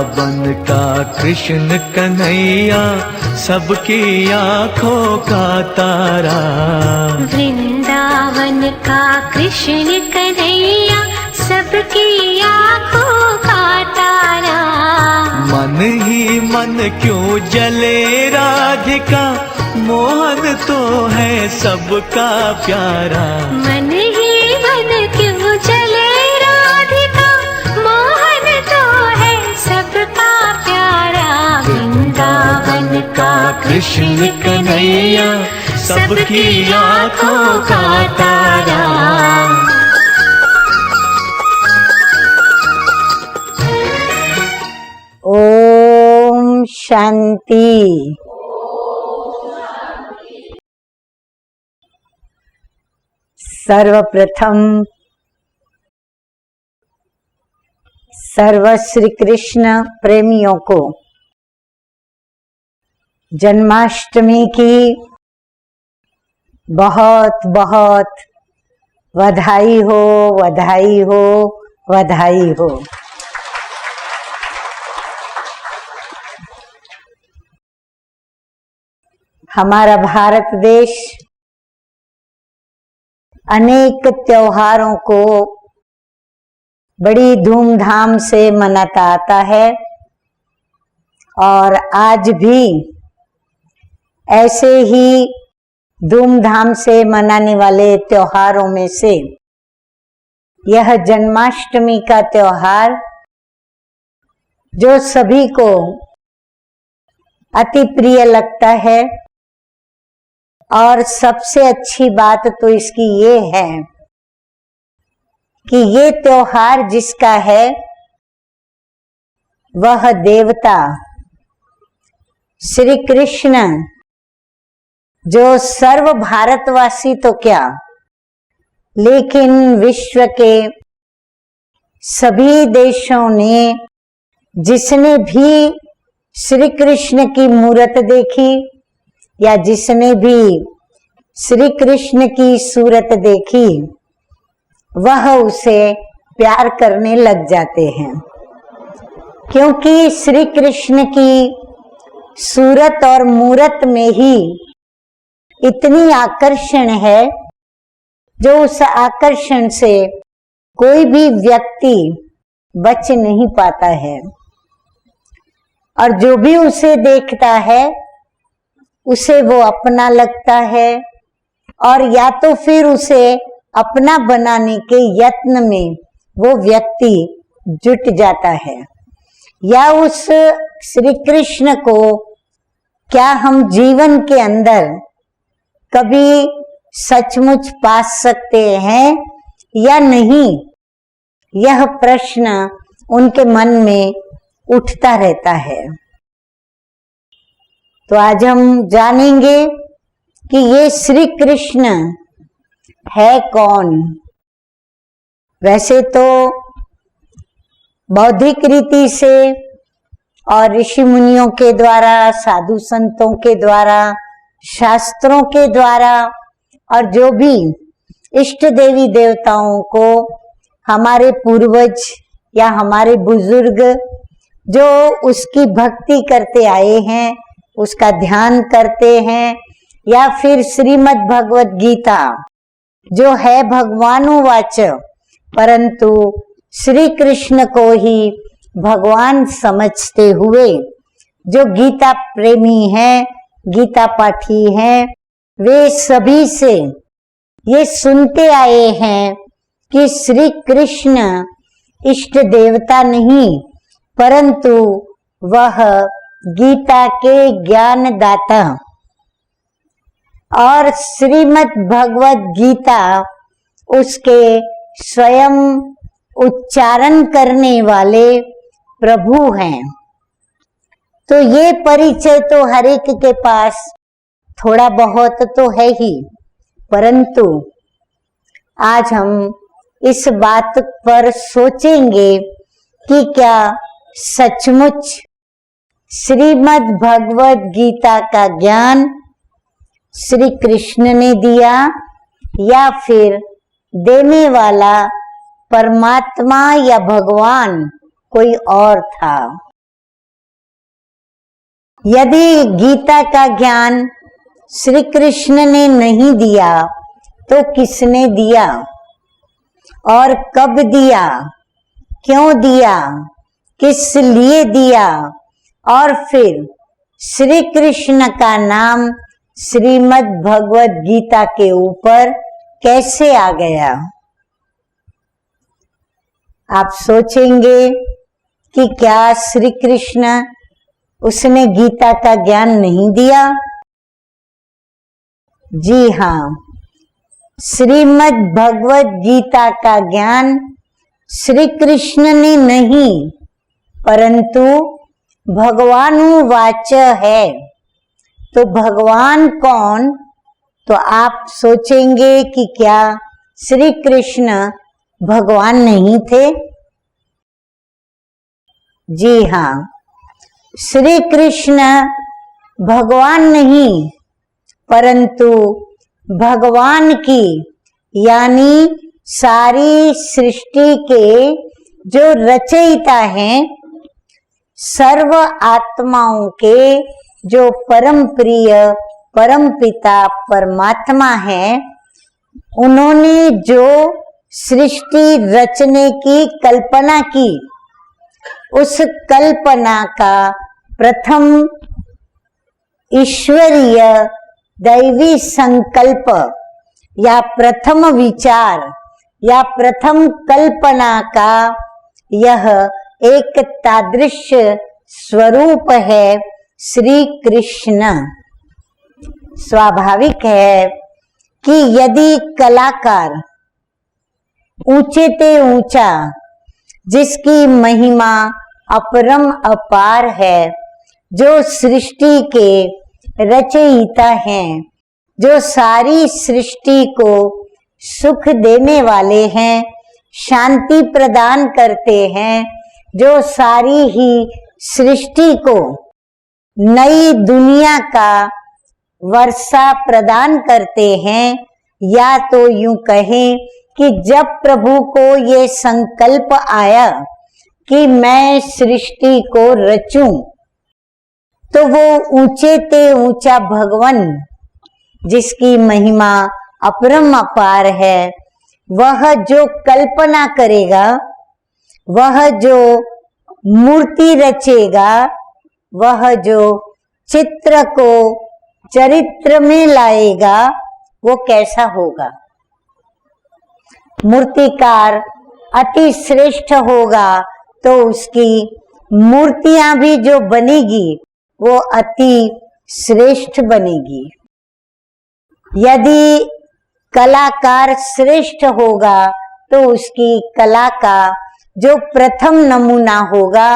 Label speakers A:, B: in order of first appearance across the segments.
A: वृंदावन का कृष्ण कन्हैया सबकी आँखों का तारा।
B: वृंदावन का कृष्ण कन्हैया सबकी आँखों का तारा।
A: मन ही मन क्यों जले राधिका, मोहन तो है सबका प्यारा।
B: मन ही मन क्यों जले राधिका, मोहन तो है सबका प्यारा। वृंदावन का
A: कृष्ण कन्हैया सबकी आँखों का तारा।
C: ओम शांति। सर्वप्रथम सर्व श्री कृष्ण प्रेमियों को जन्माष्टमी की बहुत बहुत बधाई हो, बधाई हो, बधाई हो। हमारा भारत देश अनेक त्योहारों को बड़ी धूमधाम से मनाता आता है और आज भी ऐसे ही धूमधाम से मनाने वाले त्योहारों में से यह जन्माष्टमी का त्योहार जो सभी को अति प्रिय लगता है। और सबसे अच्छी बात तो इसकी ये है कि ये त्योहार जिसका है वह देवता श्री कृष्ण, जो सर्व भारतवासी तो क्या लेकिन विश्व के सभी देशों ने जिसने भी श्री कृष्ण की मूरत देखी या जिसने भी श्री कृष्ण की सूरत देखी वह उसे प्यार करने लग जाते हैं, क्योंकि श्री कृष्ण की सूरत और मूरत में ही इतनी आकर्षण है जो उस आकर्षण से कोई भी व्यक्ति बच नहीं पाता है। और जो भी उसे देखता है उसे वो अपना लगता है और या तो फिर उसे अपना बनाने के यत्न में वो व्यक्ति जुट जाता है। या उस श्री कृष्ण को क्या हम जीवन के अंदर कभी सचमुच पा सकते हैं या नहीं, यह प्रश्न उनके मन में उठता रहता है। तो आज हम जानेंगे कि ये श्री कृष्ण है कौन। वैसे तो बौद्धिक रीति से और ऋषि मुनियों के द्वारा, साधु संतों के द्वारा, शास्त्रों के द्वारा और जो भी इष्ट देवी देवताओं को हमारे पूर्वज या हमारे बुजुर्ग जो उसकी भक्ति करते आए हैं, उसका ध्यान करते हैं, या फिर श्रीमद् भगवत गीता जो है भगवानुवाच, परंतु श्री कृष्ण को ही भगवान समझते हुए जो गीता प्रेमी हैं, गीता पाठी हैं, वे सभी से ये सुनते आए हैं कि श्री कृष्ण इष्ट देवता नहीं परंतु वह गीता के ज्ञान दाता और श्रीमद् भगवत गीता उसके स्वयं उच्चारण करने वाले प्रभु हैं। तो ये परिचय तो हर एक के पास थोड़ा बहुत तो है ही, परंतु आज हम इस बात पर सोचेंगे कि क्या सचमुच श्रीमद् भगवत गीता का ज्ञान श्री कृष्ण ने दिया या फिर देने वाला परमात्मा या भगवान कोई और था। यदि गीता का ज्ञान श्री कृष्ण ने नहीं दिया तो किसने दिया और कब दिया, क्यों दिया, किस लिए दिया, और फिर श्री कृष्ण का नाम श्रीमद् भगवद गीता के ऊपर कैसे आ गया। आप सोचेंगे कि क्या श्री कृष्ण उसने गीता का ज्ञान नहीं दिया। जी हाँ, श्रीमद् भगवद गीता का ज्ञान श्री कृष्ण ने नहीं परंतु भगवानुवाच है। तो भगवान कौन, तो आप सोचेंगे कि क्या श्री कृष्ण भगवान नहीं थे। जी हाँ, श्री कृष्ण भगवान नहीं परंतु भगवान की यानी सारी सृष्टि के जो रचयिता हैं, सर्व आत्माओं के जो परम प्रिय परम पिता परमात्मा है, उन्होंने जो सृष्टि रचने की कल्पना की, उस कल्पना का प्रथम ईश्वरीय दैवी संकल्प या प्रथम विचार या प्रथम कल्पना का यह एक तादृश्य स्वरूप है श्री कृष्ण। स्वाभाविक है कि यदि कलाकार ऊंचे ते ऊंचा, जिसकी महिमा अपरम अपार है, जो सृष्टि के रचयिता हैं, जो सारी सृष्टि को सुख देने वाले हैं, शांति प्रदान करते हैं, जो सारी ही सृष्टि को नई दुनिया का वर्षा प्रदान करते हैं, या तो यूं कहें कि जब प्रभु को ये संकल्प आया कि मैं सृष्टि को रचूं, तो वो ऊंचे ते ऊंचा भगवान जिसकी महिमा अपरम अपार है, वह जो कल्पना करेगा, वह जो मूर्ति रचेगा, वह जो चित्र को चरित्र में लाएगा, वो कैसा होगा। मूर्तिकार अति श्रेष्ठ होगा तो उसकी मूर्तियां भी जो बनेगी वो अति श्रेष्ठ बनेगी। यदि कलाकार श्रेष्ठ होगा तो उसकी कला का जो प्रथम नमूना होगा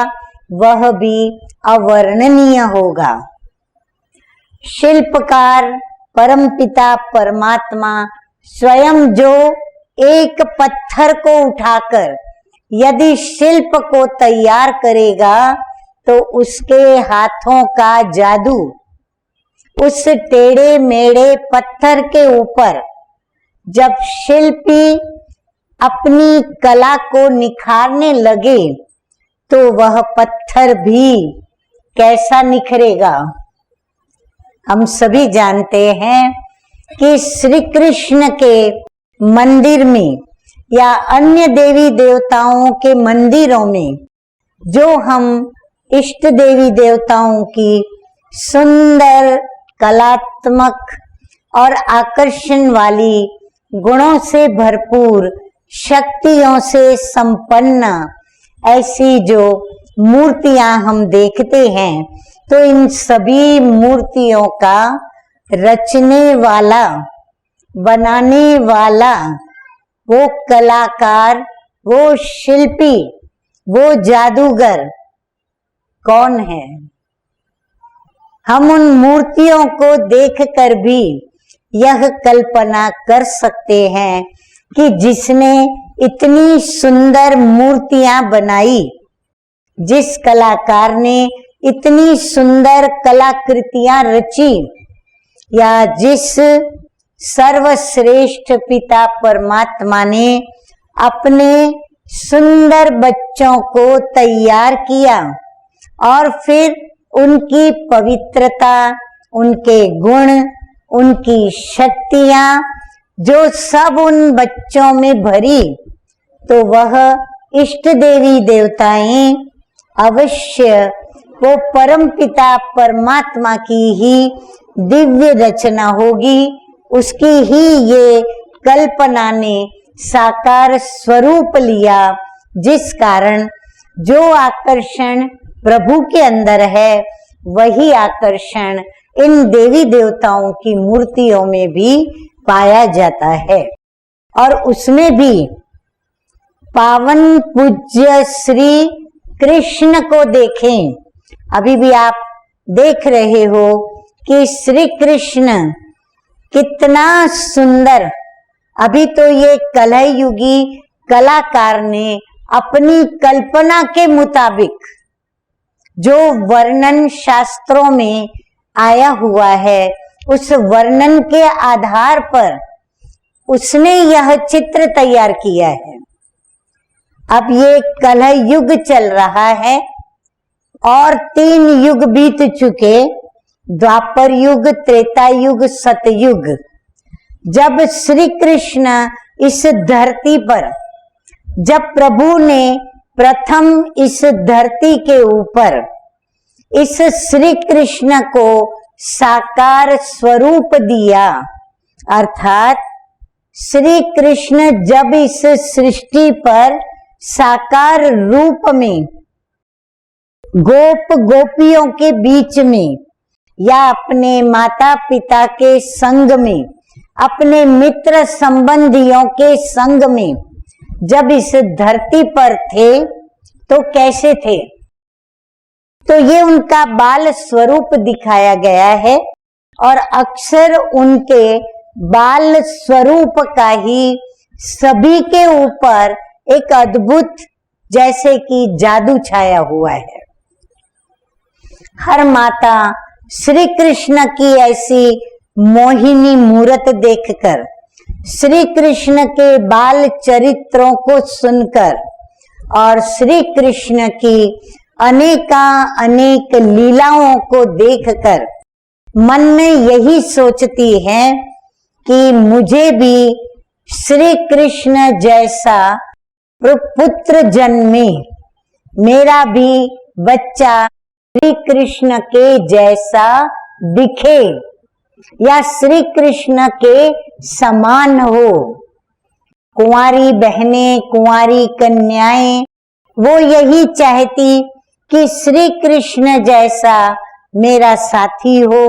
C: वह भी अवर्णनीय होगा। शिल्पकार परमपिता परमात्मा स्वयं जो एक पत्थर को उठाकर यदि शिल्प को तैयार करेगा तो उसके हाथों का जादू उस टेढ़े मेढ़े पत्थर के ऊपर जब शिल्पी अपनी कला को निखारने लगे तो वह पत्थर भी कैसा निखरेगा। हम सभी जानते हैं कि श्री कृष्ण के मंदिर में या अन्य देवी देवताओं के मंदिरों में जो हम इष्ट देवी देवताओं की सुंदर कलात्मक और आकर्षण वाली गुणों से भरपूर शक्तियों से संपन्न ऐसी जो मूर्तियां हम देखते हैं, तो इन सभी मूर्तियों का रचने वाला बनाने वाला वो कलाकार, वो शिल्पी, वो जादूगर कौन है। हम उन मूर्तियों को देखकर भी यह कल्पना कर सकते हैं कि जिसने इतनी सुंदर मूर्तियां बनाई, जिस कलाकार ने इतनी सुंदर कलाकृतियां रची, या जिस सर्वश्रेष्ठ पिता परमात्मा ने अपने सुंदर बच्चों को तैयार किया और फिर उनकी पवित्रता, उनके गुण, उनकी शक्तियां जो सब उन बच्चों में भरी, तो वह इष्ट देवी देवताएं अवश्य वो परमपिता परमात्मा की ही दिव्य रचना होगी, उसकी ही ये कल्पना ने साकार स्वरूप लिया, जिस कारण जो आकर्षण प्रभु के अंदर है वही आकर्षण इन देवी देवताओं की मूर्तियों में भी पाया जाता है। और उसमें भी पावन पूज्य श्री कृष्ण को देखें। अभी भी आप देख रहे हो कि श्री कृष्ण कितना सुंदर, अभी तो ये कलयुगी कलाकार ने अपनी कल्पना के मुताबिक जो वर्णन शास्त्रों में आया हुआ है, उस वर्णन के आधार पर उसने यह चित्र तैयार किया है। अब ये कलयुग चल रहा है और 3 युग बीत चुके, द्वापर युग, त्रेता युग, सतयुग। जब श्री कृष्ण इस धरती पर, जब प्रभु ने प्रथम इस धरती के ऊपर इस श्री कृष्ण को साकार स्वरूप दिया, अर्थात श्री कृष्ण जब इस सृष्टि पर साकार रूप में गोप गोपियों के बीच में या अपने माता पिता के संग में, अपने मित्र संबंधियों के संग में जब इस धरती पर थे तो कैसे थे? तो ये उनका बाल स्वरूप दिखाया गया है और अक्सर उनके बाल स्वरूप का ही सभी के ऊपर एक अद्भुत जैसे कि जादू छाया हुआ है। हर माता श्री कृष्ण की ऐसी मोहिनी मूरत देखकर, श्री कृष्ण के बाल चरित्रों को सुनकर और श्री कृष्ण की अनेक लीलाओं को देखकर मन में यही सोचती है कि मुझे भी श्री कृष्ण जैसा पुत्र जन्मे, मेरा भी बच्चा श्री कृष्ण के जैसा दिखे या श्री कृष्ण के समान हो। कुंवारी बहनें, कुंवारी कन्याएं वो यही चाहती कि श्री कृष्ण जैसा मेरा साथी हो,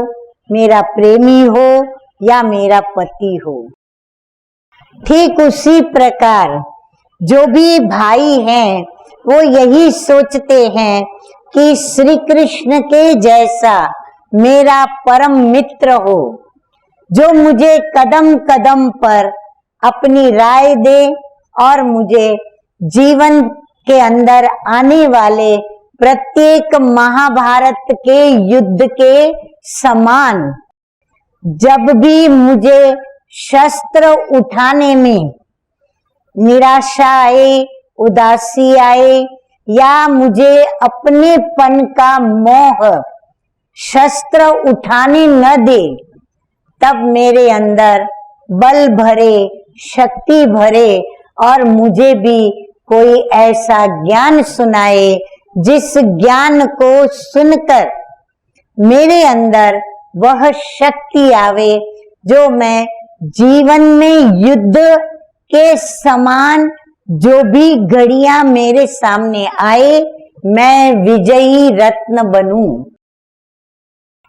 C: मेरा प्रेमी हो या मेरा पति हो। ठीक उसी प्रकार जो भी भाई हैं वो यही सोचते हैं कि श्री कृष्ण के जैसा मेरा परम मित्र हो, जो मुझे कदम कदम पर अपनी राय दे और मुझे जीवन के अंदर आने वाले प्रत्येक महाभारत के युद्ध के समान जब भी मुझे शस्त्र उठाने में निराशा आए, उदासी आए या मुझे अपनेपन का मोह शस्त्र उठाने न दे, तब मेरे अंदर बल भरे, शक्ति भरे और मुझे भी कोई ऐसा ज्ञान सुनाए जिस ज्ञान को सुनकर मेरे अंदर वह शक्ति आवे जो मैं जीवन में युद्ध के समान जो भी घड़ियां मेरे सामने आए, मैं विजयी रत्न बनूं।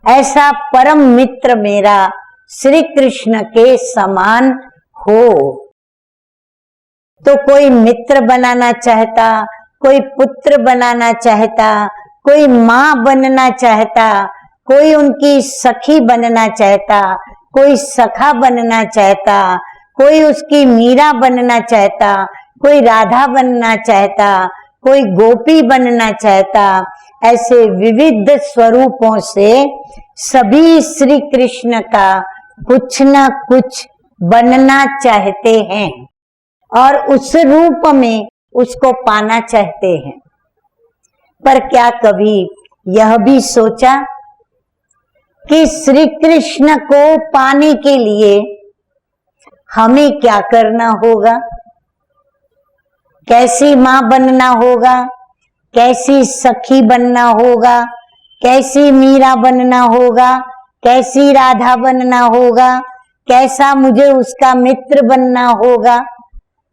C: ऐसा परम मित्र मेरा श्री कृष्ण के समान हो। तो कोई मित्र बनाना चाहता, कोई पुत्र बनाना चाहता, कोई माँ बनना चाहता, कोई उनकी सखी बनना चाहता, कोई सखा बनना चाहता, कोई उसकी मीरा बनना चाहता, कोई राधा बनना चाहता, कोई गोपी बनना चाहता। ऐसे विविध स्वरूपों से सभी श्री कृष्ण का कुछ न कुछ बनना चाहते हैं और उस रूप में उसको पाना चाहते हैं। पर क्या कभी यह भी सोचा कि श्री कृष्ण को पाने के लिए हमें क्या करना होगा, कैसी मां बनना होगा, कैसी सखी बनना होगा, कैसी मीरा बनना होगा, कैसी राधा बनना होगा, कैसा मुझे उसका मित्र बनना होगा,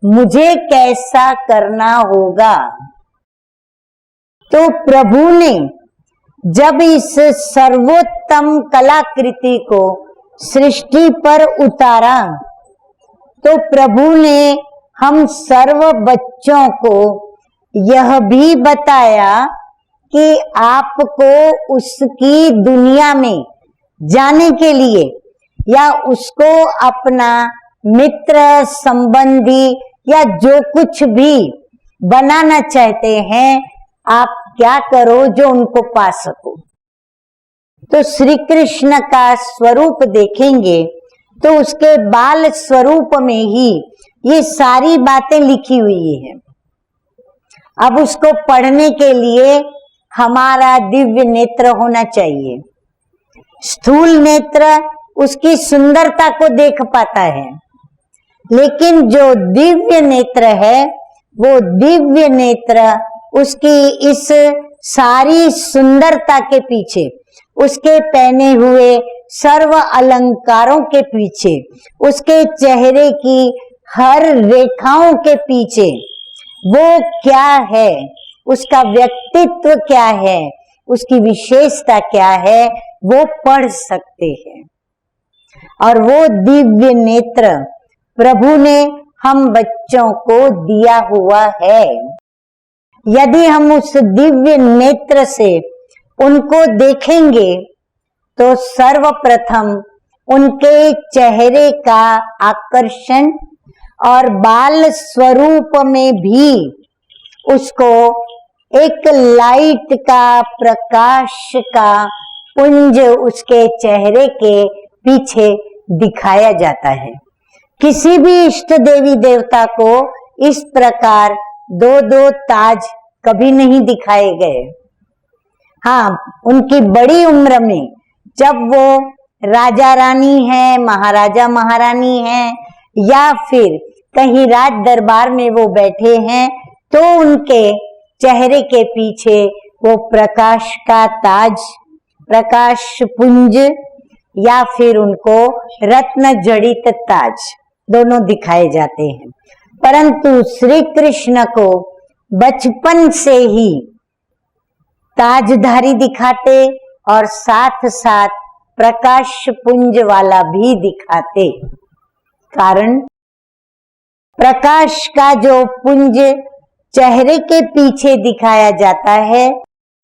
C: मुझे कैसा करना होगा। तो प्रभु ने जब इस सर्वोत्तम कलाकृति को सृष्टि पर उतारा तो प्रभु ने हम सर्व बच्चों को यह भी बताया कि आपको उसकी दुनिया में जाने के लिए या उसको अपना मित्र संबंधी या जो कुछ भी बनाना चाहते हैं, आप क्या करो जो उनको पा सको। तो श्री कृष्ण का स्वरूप देखेंगे तो उसके बाल स्वरूप में ही ये सारी बातें लिखी हुई है। अब उसको पढ़ने के लिए हमारा दिव्य नेत्र होना चाहिए। स्थूल नेत्र उसकी सुंदरता को देख पाता है, लेकिन जो दिव्य नेत्र है वो दिव्य नेत्र उसकी इस सारी सुंदरता के पीछे, उसके पहने हुए सर्व अलंकारों के पीछे, उसके चेहरे की हर रेखाओं के पीछे वो क्या है, उसका व्यक्तित्व क्या है, उसकी विशेषता क्या है, वो पढ़ सकते हैं। और वो दिव्य नेत्र प्रभु ने हम बच्चों को दिया हुआ है। यदि हम उस दिव्य नेत्र से उनको देखेंगे तो सर्वप्रथम उनके चेहरे का आकर्षण और बाल स्वरूप में भी उसको एक लाइट का, प्रकाश का पुंज उसके चेहरे के पीछे दिखाया जाता है। किसी भी इष्ट देवी देवता को इस प्रकार दो दो ताज कभी नहीं दिखाए गए। हाँ, उनकी बड़ी उम्र में जब वो राजा रानी है, महाराजा महारानी है, या फिर कहीं राज दरबार में वो बैठे हैं, तो उनके चेहरे के पीछे वो प्रकाश का ताज, प्रकाश पुंज, या फिर उनको रत्न जड़ित ताज दोनों दिखाए जाते हैं। परंतु श्री कृष्ण को बचपन से ही ताजधारी दिखाते और साथ साथ प्रकाश पुंज वाला भी दिखाते। कारण प्रकाश का जो पुंज चेहरे के पीछे दिखाया जाता है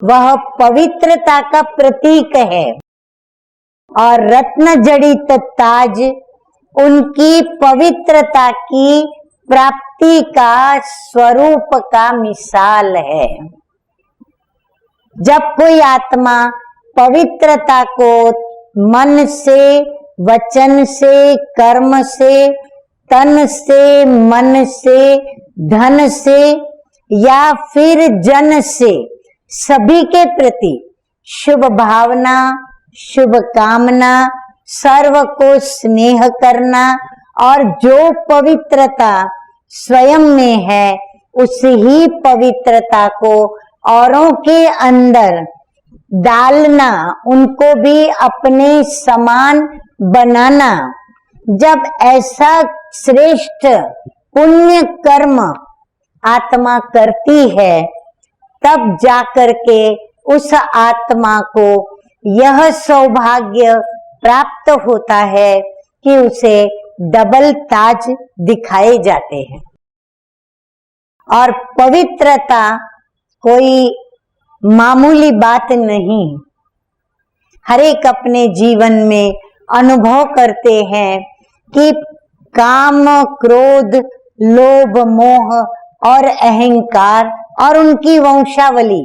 C: वह पवित्रता का प्रतीक है, और रत्न जड़ित ताज उनकी पवित्रता की प्राप्ति का स्वरूप का मिसाल है। जब कोई आत्मा पवित्रता को मन से, वचन से, कर्म से, तन से, मन से, धन से या फिर जन से सभी के प्रति शुभ भावना, शुभ कामना, सर्व को स्नेह करना, और जो पवित्रता स्वयं में है उस ही पवित्रता को औरों के अंदर डालना, उनको भी अपने समान बनाना। जब ऐसा श्रेष्ठ पुण्य कर्म आत्मा करती है तब जाकर के उस आत्मा को यह सौभाग्य प्राप्त होता है कि उसे डबल ताज दिखाए जाते हैं। और पवित्रता कोई मामूली बात नहीं। हर एक अपने जीवन में अनुभव करते हैं कि काम, क्रोध, लोभ, मोह और अहंकार और उनकी वंशावली,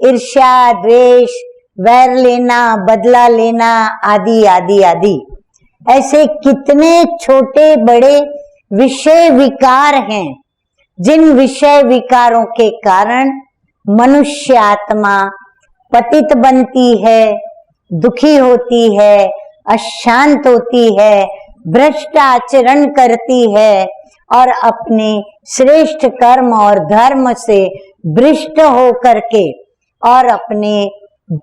C: ईर्ष्या, द्वेष, वैर लेना, बदला लेना आदि आदि आदि, ऐसे कितने छोटे बड़े विषय विकार हैं जिन विषय विकारों के कारण मनुष्य आत्मा पतित बनती है, दुखी होती है, अशांत होती है, भ्रष्ट आचरण करती है और अपने श्रेष्ठ कर्म और धर्म से भ्रष्ट होकर के और अपने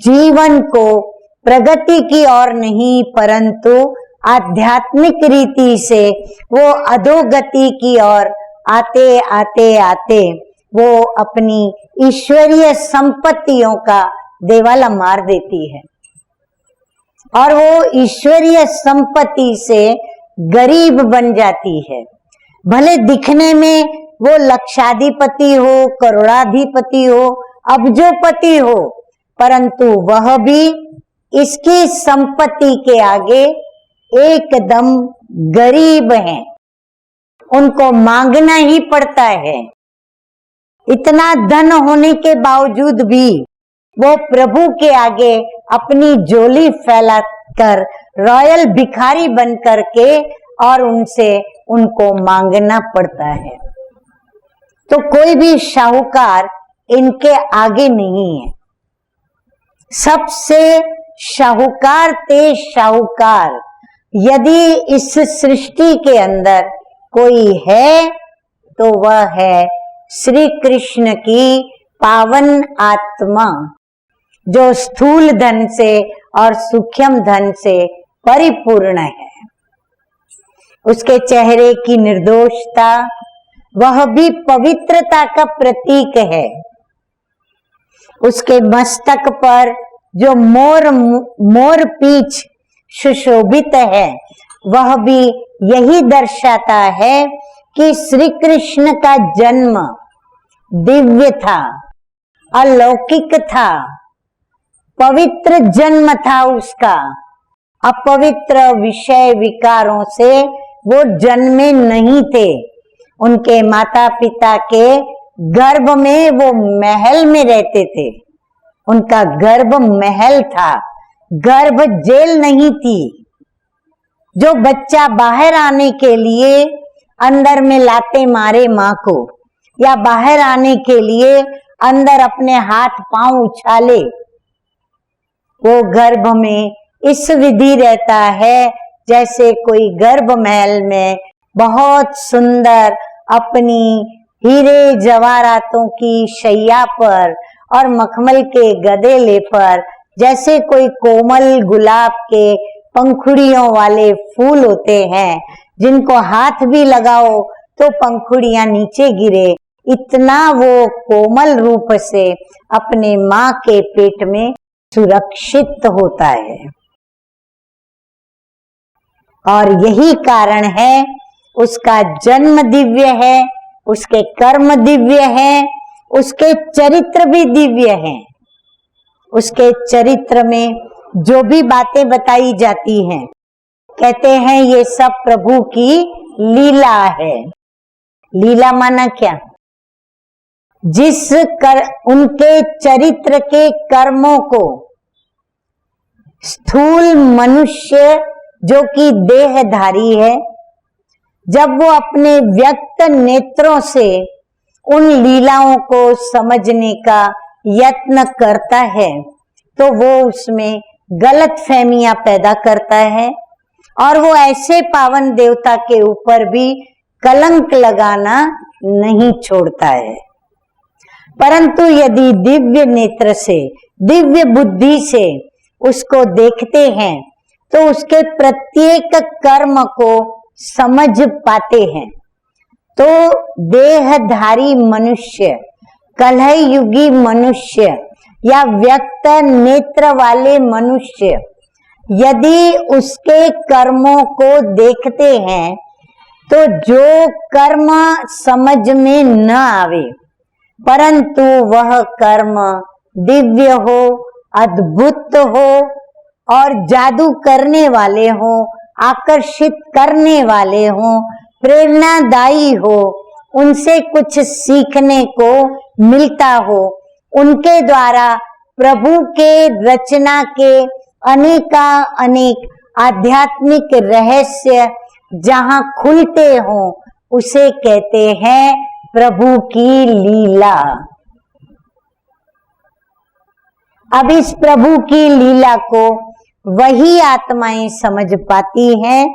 C: जीवन को प्रगति की ओर नहीं परंतु आध्यात्मिक रीति से वो अधोगति की ओर आते आते आते वो अपनी ईश्वरीय संपत्तियों का देवाला मार देती है और वो ईश्वरीय संपत्ति से गरीब बन जाती है। भले दिखने में वो लक्षाधिपति हो, करोड़ाधिपति हो, अब्जोपति हो, परंतु वह भी इसकी संपत्ति के आगे एकदम गरीब हैं। उनको मांगना ही पड़ता है। इतना धन होने के बावजूद भी वो प्रभु के आगे अपनी झोली फैलाकर रॉयल भिखारी बन करके और उनसे उनको मांगना पड़ता है। तो कोई भी शाहूकार इनके आगे नहीं है। सबसे शाहूकार ते शाहूकार यदि इस सृष्टि के अंदर कोई है तो वह है श्री कृष्ण की पावन आत्मा, जो स्थूल धन से और सूक्ष्म धन से परिपूर्ण है। उसके चेहरे की निर्दोषता वह भी पवित्रता का प्रतीक है। उसके मस्तक पर जो मोर पीछ सुशोभित है वह भी यही दर्शाता है कि श्री कृष्ण का जन्म दिव्य था, अलौकिक था, पवित्र जन्म था उसका। अपवित्र विषय विकारों से वो जन्मे नहीं थे। उनके माता पिता के गर्भ में वो महल में रहते थे। उनका गर्भ महल था, गर्भ जेल नहीं थी। जो बच्चा बाहर आने के लिए अंदर में लाते मारे माँ को, या बाहर आने के लिए अंदर अपने हाथ पांव उछाले, वो गर्भ में इस विधि रहता है जैसे कोई गर्भ महल में बहुत सुंदर अपनी हीरे जवाहरातों की शैया पर और मखमल के गदेले पर जैसे कोई कोमल गुलाब के पंखुड़ियों वाले फूल होते हैं, जिनको हाथ भी लगाओ तो पंखुड़ियां नीचे गिरे, इतना वो कोमल रूप से अपने माँ के पेट में सुरक्षित होता है। और यही कारण है उसका जन्म दिव्य है, उसके कर्म दिव्य है, उसके चरित्र भी दिव्य हैं। उसके चरित्र में जो भी बातें बताई जाती हैं, कहते हैं ये सब प्रभु की लीला है। लीला माना क्या? उनके चरित्र के कर्मों को स्थूल मनुष्य जो कि देहधारी है, जब वो अपने व्यक्त नेत्रों से उन लीलाओं को समझने का यत्न करता है तो वो उसमें गलत फहमियां पैदा करता है और वो ऐसे पावन देवता के ऊपर भी कलंक लगाना नहीं छोड़ता है। परंतु यदि दिव्य नेत्र से, दिव्य बुद्धि से उसको देखते हैं तो उसके प्रत्येक कर्म को समझ पाते हैं। तो देहधारी मनुष्य, कलह युगी मनुष्य या व्यक्त नेत्र वाले मनुष्य यदि उसके कर्मों को देखते हैं तो जो कर्म समझ में न आवे परंतु वह कर्म दिव्य हो, अद्भुत हो और जादू करने वाले हो, आकर्षित करने वाले हो, प्रेरणादायी हो, उनसे कुछ सीखने को मिलता हो, उनके द्वारा प्रभु के रचना के अनेक आध्यात्मिक रहस्य जहाँ खुलते हों उसे कहते हैं प्रभु की लीला। अब इस प्रभु की लीला को वही आत्माएं समझ पाती हैं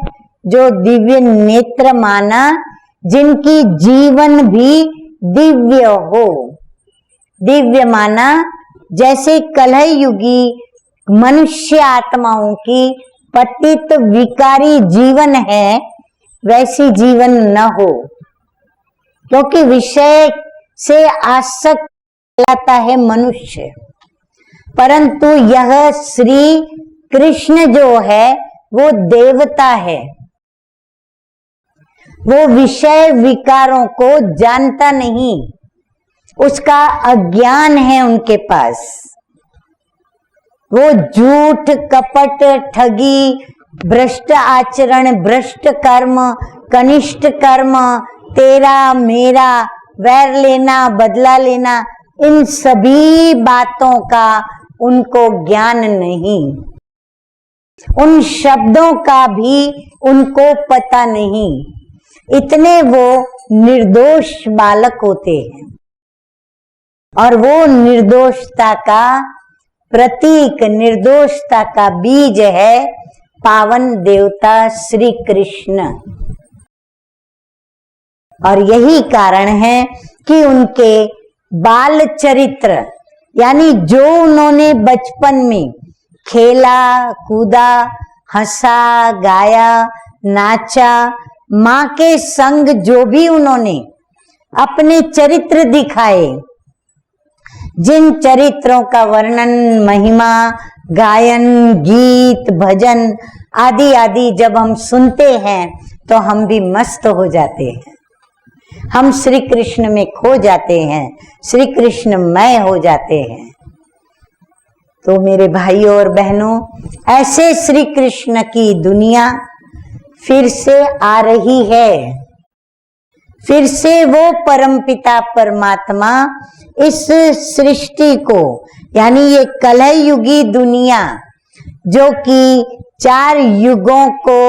C: जो दिव्य नेत्र माना, जिनकी जीवन भी दिव्य हो। दिव्य माना जैसे कलह युगी मनुष्य आत्माओं की पतित विकारी जीवन है, वैसी जीवन न हो, क्योंकि विषय से आसक्त कहलाता है मनुष्य। परंतु यह श्री कृष्ण जो है वो देवता है, वो विषय विकारों को जानता नहीं, उसका अज्ञान है उनके पास। वो झूठ, कपट, ठगी, भ्रष्ट आचरण, भ्रष्ट कर्म, कनिष्ठ कर्म, तेरा मेरा, वैर लेना, बदला लेना, इन सभी बातों का उनको ज्ञान नहीं। उन शब्दों का भी उनको पता नहीं। इतने वो निर्दोष बालक होते हैं। और वो निर्दोषता का प्रतीक, निर्दोषता का बीज है पावन देवता श्री कृष्ण। और यही कारण है कि उनके बाल चरित्र, यानी जो उन्होंने बचपन में खेला कूदा, हंसा गाया, नाचा, माँ के संग जो भी उन्होंने अपने चरित्र दिखाए, जिन चरित्रों का वर्णन, महिमा, गायन, गीत, भजन आदि आदि जब हम सुनते हैं तो हम भी मस्त हो जाते हैं। हम श्री कृष्ण में खो जाते हैं, श्री कृष्णमय हो जाते हैं। तो मेरे भाइयों और बहनों, ऐसे श्री कृष्ण की दुनिया फिर से आ रही है। फिर से वो परमपिता परमात्मा इस सृष्टि को, यानी ये कलह युगी दुनिया जो कि 4 युगों को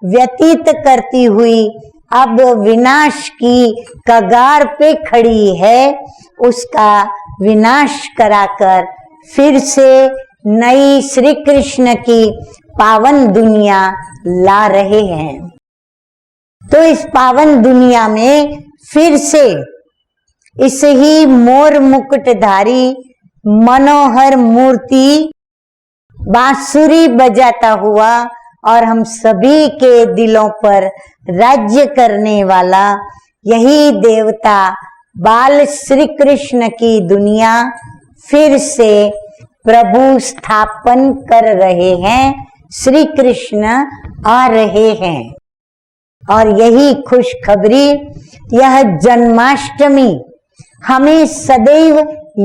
C: व्यतीत करती हुई अब विनाश की कगार पे खड़ी है, उसका विनाश कराकर फिर से नई श्री कृष्ण की पावन दुनिया ला रहे हैं। तो इस पावन दुनिया में फिर से इस ही मोर मुकुटधारी मनोहर मूर्ति बांसुरी बजाता हुआ और हम सभी के दिलों पर राज्य करने वाला यही देवता बाल श्री कृष्ण की दुनिया फिर से प्रभु स्थापन कर रहे हैं। श्री कृष्ण आ रहे हैं। और यही खुशखबरी, यह जन्माष्टमी हमें सदैव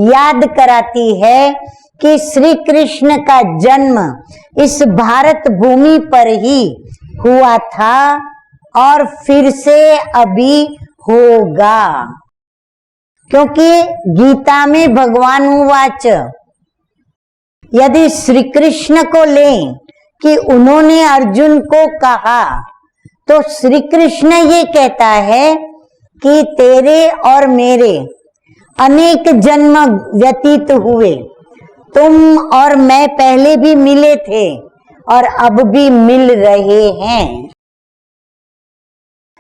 C: याद कराती है कि श्री कृष्ण का जन्म इस भारत भूमि पर ही हुआ था और फिर से अभी होगा। क्योंकि गीता में भगवान उवाच, यदि श्री कृष्ण को लें कि उन्होंने अर्जुन को कहा, तो श्री कृष्ण ये कहता है कि तेरे और मेरे अनेक जन्म व्यतीत हुए, तुम और मैं पहले भी मिले थे और अब भी मिल रहे हैं।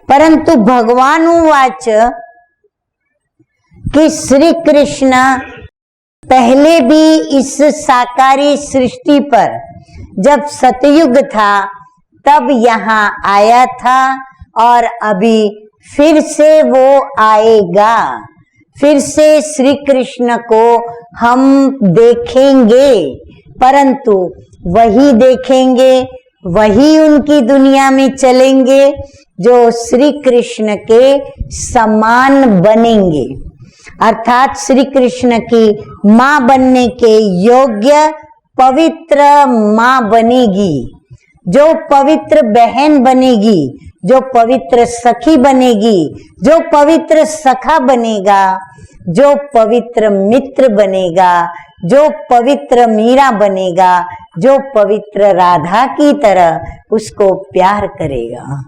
C: परंतु भगवान उवाच कि श्री कृष्ण पहले भी इस साकारी सृष्टि पर जब सतयुग था तब यहाँ आया था और अभी फिर से वो आएगा। फिर से श्री कृष्ण को हम देखेंगे, परंतु वही देखेंगे, वही उनकी दुनिया में चलेंगे जो श्री कृष्ण के समान बनेंगे। अर्थात श्री कृष्ण की माँ बनने के योग्य पवित्र माँ बनेगी, जो पवित्र बहन बनेगी, जो पवित्र सखी बनेगी, जो पवित्र सखा बनेगा, जो पवित्र मित्र बनेगा, जो पवित्र मीरा बनेगा, जो पवित्र राधा की तरह उसको प्यार करेगा।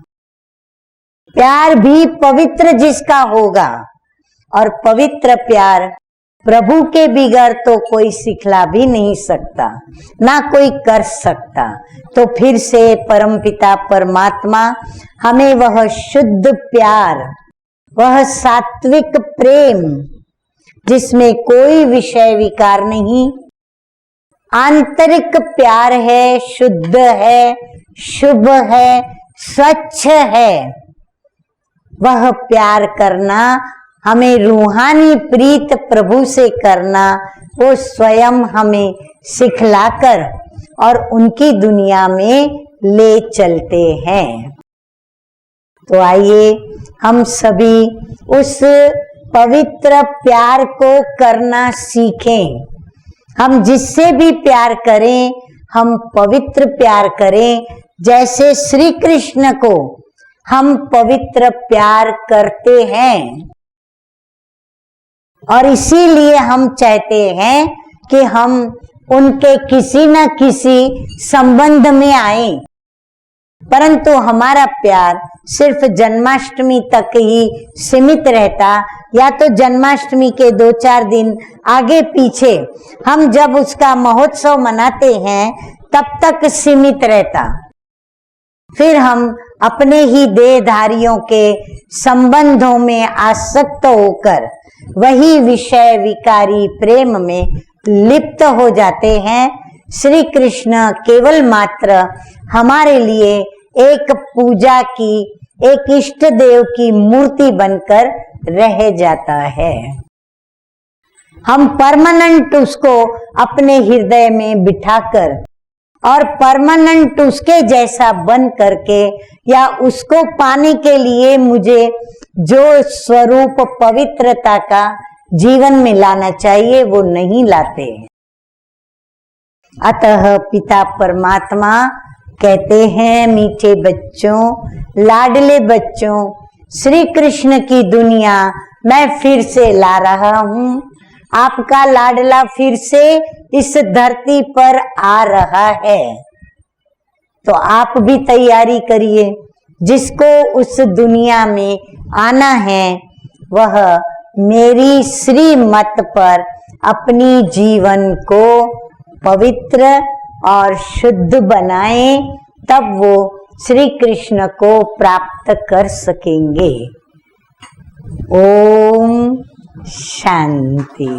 C: प्यार भी पवित्र जिसका होगा, और पवित्र प्यार प्रभु के बिगैर तो कोई सिखला भी नहीं सकता, ना कोई कर सकता। तो फिर से परमपिता परमात्मा हमें वह शुद्ध प्यार, वह सात्विक प्रेम जिसमें कोई विषय विकार नहीं, आंतरिक प्यार है, शुद्ध है, शुभ है, स्वच्छ है, वह प्यार करना, हमें रूहानी प्रीत प्रभु से करना, वो स्वयं हमें सिखलाकर और उनकी दुनिया में ले चलते हैं। तो आइए हम सभी उस पवित्र प्यार को करना सीखें। हम जिससे भी प्यार करें, हम पवित्र प्यार करें, जैसे श्री कृष्ण को हम पवित्र प्यार करते हैं। और इसीलिए हम चाहते हैं कि हम उनके किसी न किसी संबंध में आए। परंतु हमारा प्यार सिर्फ जन्माष्टमी तक ही सीमित रहता, या तो जन्माष्टमी के 2-4 दिन आगे पीछे हम जब उसका महोत्सव मनाते हैं तब तक सीमित रहता। फिर हम अपने ही देहधारियों के संबंधों में आसक्त होकर वही विषय विकारी प्रेम में लिप्त हो जाते हैं। श्री कृष्ण केवल मात्र हमारे लिए एक पूजा की, एक इष्ट देव की मूर्ति बनकर रह जाता है। हम परमानेंट उसको अपने हृदय में बिठाकर और परमानेंट उसके जैसा बन करके, या उसको पाने के लिए मुझे जो स्वरूप पवित्रता का जीवन में लाना चाहिए वो नहीं लाते। अतः पिता परमात्मा कहते हैं, मीठे बच्चों, लाडले बच्चों, श्री कृष्ण की दुनिया मैं फिर से ला रहा हूँ। आपका लाडला फिर से इस धरती पर आ रहा है। तो आप भी तैयारी करिए। जिसको उस दुनिया में आना है वह मेरी श्रीमत पर अपनी जीवन को पवित्र और शुद्ध बनाए, तब वो श्री कृष्ण को प्राप्त कर सकेंगे। ओम शांति।